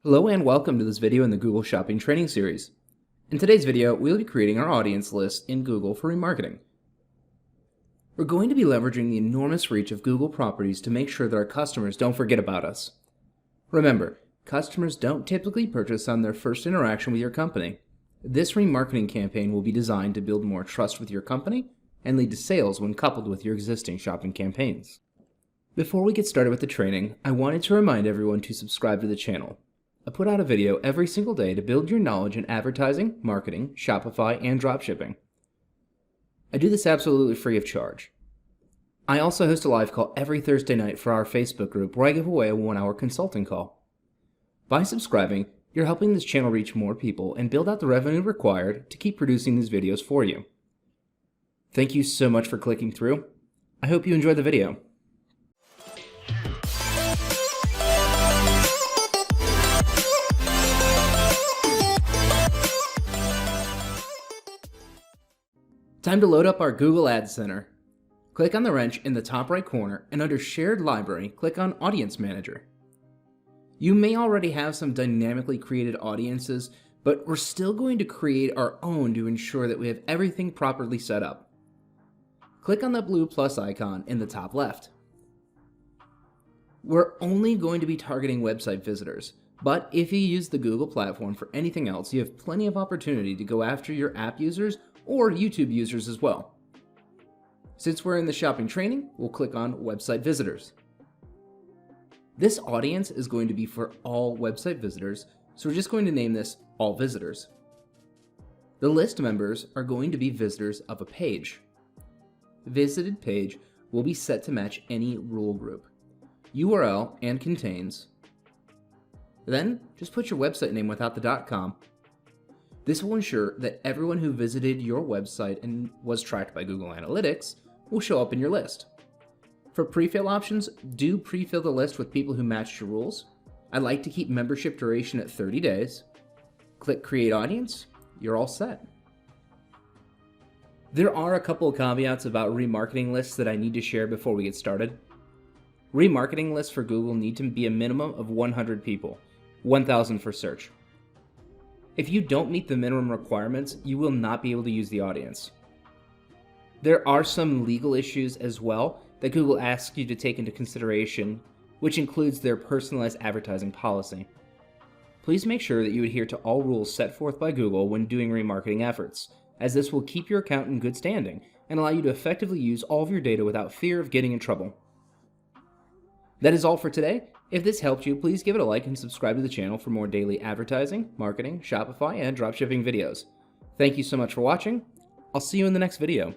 Hello and welcome to this video in the Google Shopping Training Series. In today's video, we'll be creating our audience list in Google for remarketing. We're going to be leveraging the enormous reach of Google properties to make sure that our customers don't forget about us. Remember, customers don't typically purchase on their first interaction with your company. This remarketing campaign will be designed to build more trust with your company and lead to sales when coupled with your existing shopping campaigns. Before we get started with the training, I wanted to remind everyone to subscribe to the channel. I put out a video every single day to build your knowledge in advertising, marketing, Shopify, and dropshipping. I do this absolutely free of charge. I also host a live call every Thursday night for our Facebook group where I give away a 1-hour consulting call. By subscribing, you're helping this channel reach more people and build out the revenue required to keep producing these videos for you. Thank you so much for clicking through. I hope you enjoyed the video. Time to load up our Google Ads Center. Click on the wrench in the top right corner and under Shared Library, click on Audience Manager. You may already have some dynamically created audiences, but we're still going to create our own to ensure that we have everything properly set up. Click on the blue plus icon in the top left. We're only going to be targeting website visitors, but if you use the Google platform for anything else, you have plenty of opportunity to go after your app users or YouTube users as well. Since we're in the shopping training, we'll click on Website Visitors. This audience is going to be for all website visitors, so we're just going to name this All Visitors. The list members are going to be visitors of a page. The visited page will be set to match any rule group, URL, and contains. Then just put your website name without the .com. This will ensure that everyone who visited your website and was tracked by Google Analytics will show up in your list. For pre-fill options, do pre-fill the list with people who matched your rules. I like to keep membership duration at 30 days. Click Create Audience, you're all set. There are a couple of caveats about remarketing lists that I need to share before we get started. Remarketing lists for Google need to be a minimum of 100 people, 1,000 for search. If you don't meet the minimum requirements, you will not be able to use the audience. There are some legal issues as well that Google asks you to take into consideration, which includes their personalized advertising policy. Please make sure that you adhere to all rules set forth by Google when doing remarketing efforts, as this will keep your account in good standing and allow you to effectively use all of your data without fear of getting in trouble. That is all for today. If this helped you, please give it a like and subscribe to the channel for more daily advertising, marketing, Shopify, and dropshipping videos. Thank you so much for watching. I'll see you in the next video.